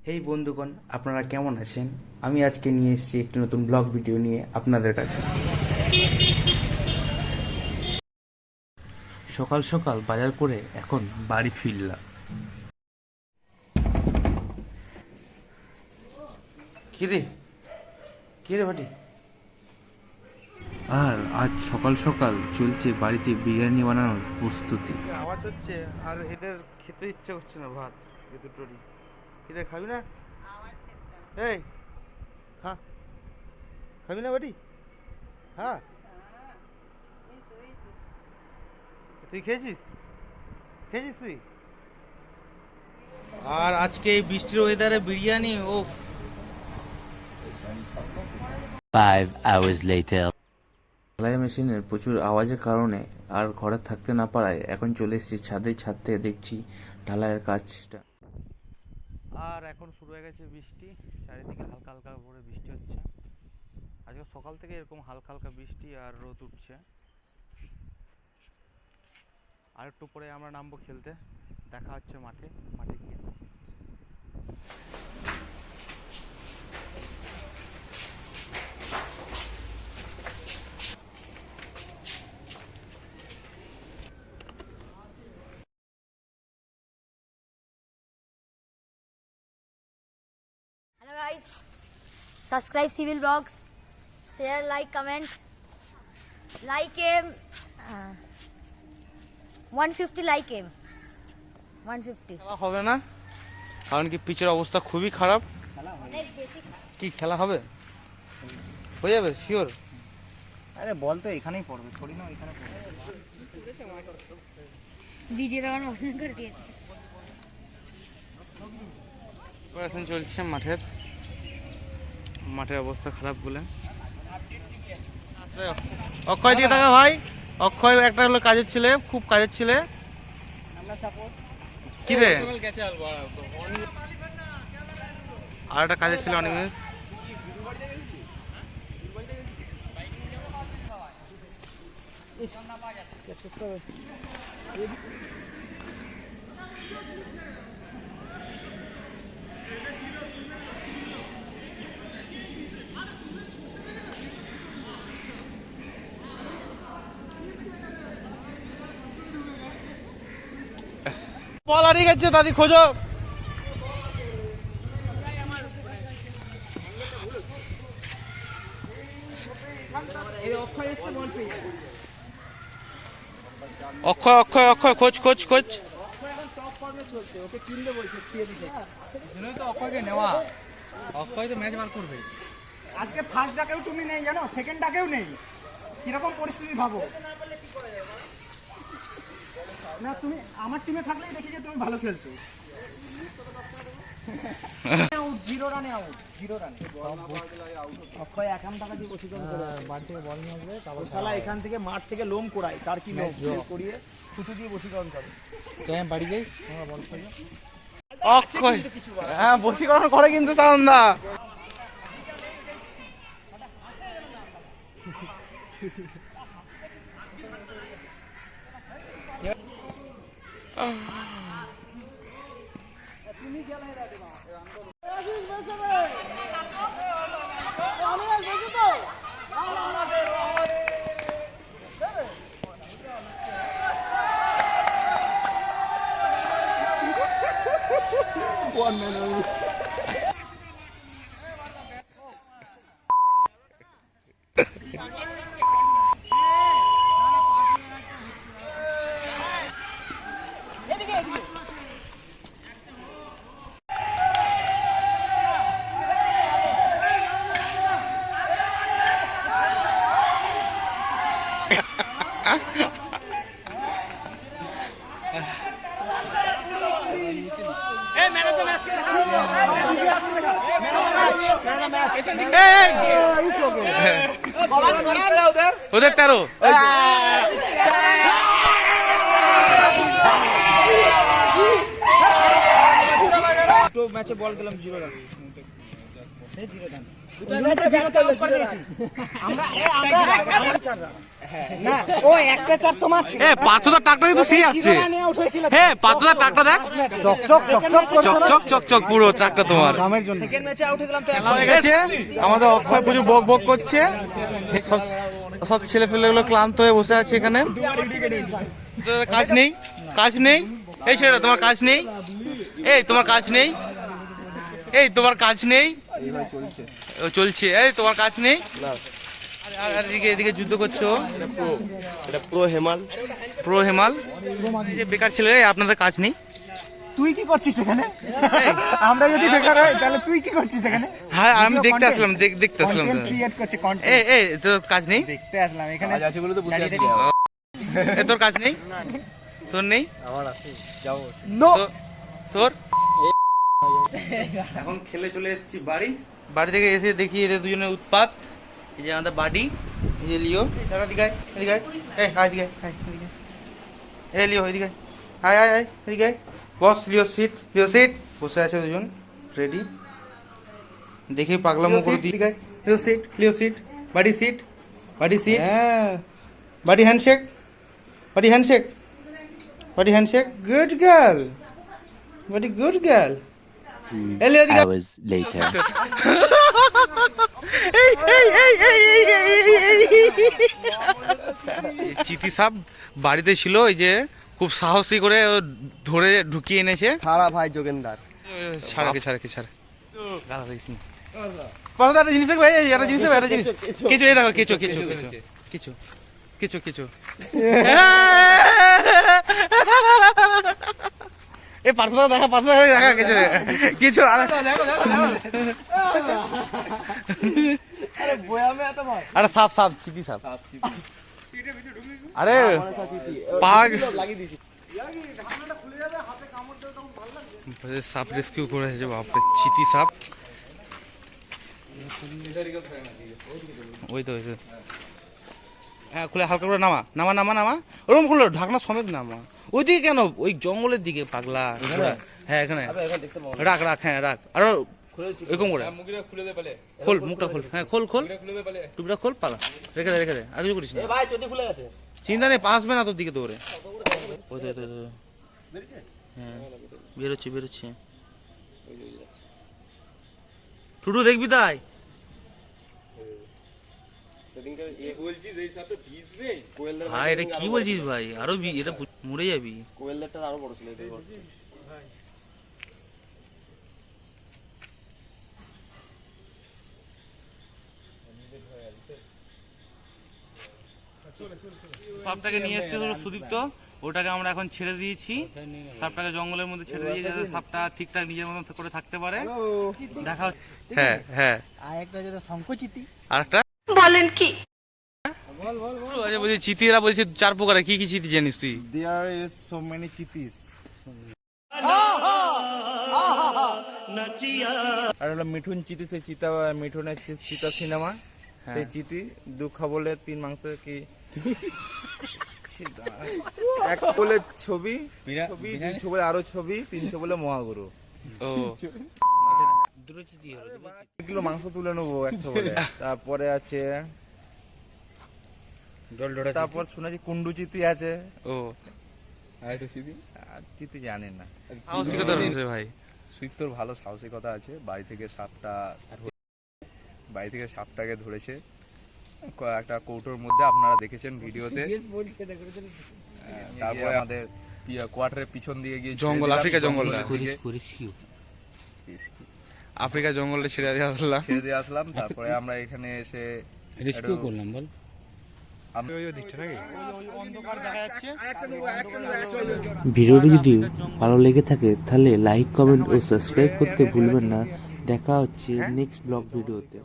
হেই বন্ধুগণ, আপনারা কেমন আছেন? আমি আজকে নিয়ে এসেছি একটি নতুন ব্লগ ভিডিও নিয়ে আপনাদের কাছে। সকাল সকাল বাজার করে এখন বাড়ি ফিরলাম। কিরে কিরে ভাটি? আর আজ সকাল সকাল চলছে বাড়িতে বিরিয়ানি বানানোর প্রস্তুতি। আওয়াজ হচ্ছে আর এদের খেতে ইচ্ছে হচ্ছে না ভাত, এ দুটোরই। কিরে খাবি না? এই খা, খাবি না বাটি? হ্যাঁ, তুই খেয়েছিস? খেয়েছিস তুই? আর আজকে এই বৃষ্টির ওয়েদারে বিরিয়ানি, ও 5 hours later. সেলাই মেশিনের প্রচুর আওয়াজের কারণে আর ঘরে থাকতে না পারায় এখন চলে এসেছি ছাদে। ছাদ থেকে দেখছি ঢালাইয়ের কাজটা। আর এখন শুরু হয়ে গেছে বৃষ্টি, চারিদিকে হালকা হালকা করে বৃষ্টি হচ্ছে। আজকে সকাল থেকে এরকম হালকা হালকা বৃষ্টি আর রোদ উঠছে। আর একটু পরে আমরা নামবো খেলতে, দেখা হচ্ছে মাঠে গিয়ে। Hello guys, subscribe Civil Vlogs, share, like, comment, like him, 150 like him, 150. খেলা হবে না, কারণ কি পিচের অবস্থা খুবই খারাপ। অনেক বেশি কি খেলা হবে? হয়ে যাবে শিওর? আরে বল তো এখানেই পড়বে, থোড়ি না এখানে পড়বে। ভিডিও আমার অন করে দিয়েছে। প্রিপারেশন চলছে মাঠের অবস্থা খারাপ বলে। অক্ষয় দিকে থাকা ভাই, অক্ষয় একটা হলো কাজের ছেলে, খুব কাজের ছেলে। কি রে, আর একটা কাজের ছেলে অনেক মিনিস। বল হারিয়ে গেছে, দাদি খোঁজো। অক্ষয় অক্ষয় অক্ষয় খোঁজ খোঁজ খোঁজ। অক্ষয়কে নেওয়া, অক্ষয় তো ম্যাচ বার করবে। আজকে ফার্স্ট ডাকেও তুমি নেই জানো, সেকেন্ড ডাকেও নেই। কিরকম পরিস্থিতি ভাবো না, তুমি আমার টিমে থাকলেই দেখি যে তুমি ভালো খেলছো। জিরো রানে আউট, জিরো রানে। অক্ষয় 51 টাকা দিয়ে বসীকরণ করে বাড়ি থেকে বল নিয়ে আসবে, তারপর শালা এখান থেকে মাঠ থেকে লোম কোড়ায়। তার কি লোম করিয়ে থুতু দিয়ে বসীকরণ করে। তো আমি বাড়ি যাই, আমরা বল খেলি। অক্ষয় হ্যাঁ বশীকরণ করে কিন্তু সাউন্দা। ওদের 13 ম্যাচে বল দিলাম 0 রান। আমরা না ও একটা চার তো মারছে এ পাঁচটা টাকটা তো সেই আসছে জিরো রানে আউট হয়েছিল হ্যাঁ পাঁচটা টাকটা দেখ চকচক চকচক চকচক চকচক পুরো ট্রাকটা তোমার সেকেন্ড ম্যাচে আউট হয়ে গেলাম তো হয়ে গেছে আমাদের অক্ষয় প্রচুর বক বক করছে সব সব ছেলে ফেলেগুলো ক্লান্ত হয়ে বসে আছে এখানে তোদের কাজ নেই কাজ নেই এই ছেলেটা তোমার কাজ নেই এই তোমার কাজ নেই এই তোমার কাজ নেই ও চলছে এই তোমার কাজ নেই আর এদিকে এদিকে যুদ্ধ করছো এটা প্রো হেমাল এই যে বেকার ছেলে এই আপনাদের কাজ নেই তুই কি করছিস এখানে আমরা যদি বেকার হই তাহলে তুই কি করছিস এখানে হ্যাঁ আমি দেখতে আসলাম দেখতে আসলাম কন্টেন্ট ক্রিয়েট করছে কন্টেন্ট এই এই তোর কাজ নেই দেখতে আসলাম এখানে আছে বলে তো বসে আছি এ তোর কাজ নেই তোর নেই নো তো- তোর এখন খেলে চলে এসেছি বাড়ি থেকে এসে দেখি এদের দুজনের উৎপাত এই যে আমাদের বাড়ি এই যে লিও দাঁড়া দিঘায় এদিকে এই হাই দিঘায় হাই এদিকে এই লিও এদিকে হাই হাই হাই এদিকে বস লিও সিট বসে আছে দুজন রেডি দেখি পাগলামো করে দিই দিঘায় লিও সিট বাড়ি সিট হ্যাঁ বাড়ি handshake good girl good girl এলি এদিকে Hours later. চিতি সাপ বাড়িতে ছিল ওই যে খুব সাহসী করে ও ধরে ঢুকিয়ে এনেছে থারা ভাই যোগেন্দার ছাড় গালা দিস নি পাশে একটা জিনিস দেখবে এই একটা জিনিস কিছু এই দেখো কিছু এই পার্সোনাল দেখা কিছু আরে সাপ চিতি সাপ আরে পাগ সাপ রেস্কিউ করেছে বাপরে চিতি সাপ ওই তো হ্যাঁ খুলে হালকা করে নামা ওরকম খুলে ঢাকনা সমেত নামা ওইদিকে কেন ওই জঙ্গলের দিকে পাগলা হ্যাঁ এখানে রাখ হ্যাঁ রাখ আরো এরকম করে খোল মুখটা খোল হ্যাঁ খোল টুপিটা খোল পালা রেখে দে আর কিছু করিস না চিন্তা নেই আসবে না তোর দিকে তোরে ওই তো হ্যাঁ বেরোচ্ছে টুটু দেখবি তাই ভাই এটা কি বলছিস ভাই আরো এটা মরে যাবি কোয়েলদারটা আরো বড় ছিল এটা সাপটাকে নিয়ে এসছে হলো সুদীপ্ত ওটাকে আমরা এখন ছেড়ে দিয়েছি সাপটাকে জঙ্গলের মধ্যে ছেড়ে দিয়ে যাতে সাপটা ঠিকঠাক নিজের মতন করে থাকতে পারে দেখা হ্যাঁ আর একটা যেটা সংকোচিতি আরেকটা বলেন কি আচ্ছা বলছি চিতিরা বলছে 4 প্রকারের কি চিতি জানিস তুই There is so many চিতিস আর হলো মিঠুন চিতি সে চিতা মিঠুনের চিতা সিনেমা সেই চিতি দুঃখ বলে 3 মাংস কি এক বলে ছবি দুশো বলে আরো ছবি 300 বলে মহাগুরু ও কিলো মাংস তুলে নেবো 100 বলে তারপরে আছে তারপর শুনেছি কুন্ডু চিতি আছে ও আর চিতি জানেন না সাহসিকতা রয়েছে ভাই সুইপ্তর ভালো সাহসিকতা আছে বাড়ি থেকে সাপটাকে ধরেছে একটা কৌটোর মধ্যে আপনারা দেখেছেন ভিডিওতে তারপরে আমাদের কোয়ার্টারের পিছন দিয়ে গিয়ে জঙ্গল আফ্রিকা জঙ্গলটা আফ্রিকা জঙ্গলটা ছেড়ে দিয়ে আসলাম তারপরে আমরা এখানে এসে রেস্কিউ করলাম বল ভিডিওটি যদি ভালো লেগে থাকে তাহলে লাইক কমেন্ট ও সাবস্ক্রাইব করতে ভুলবেন না দেখা হচ্ছে নেক্সট ব্লগ ভিডিওতে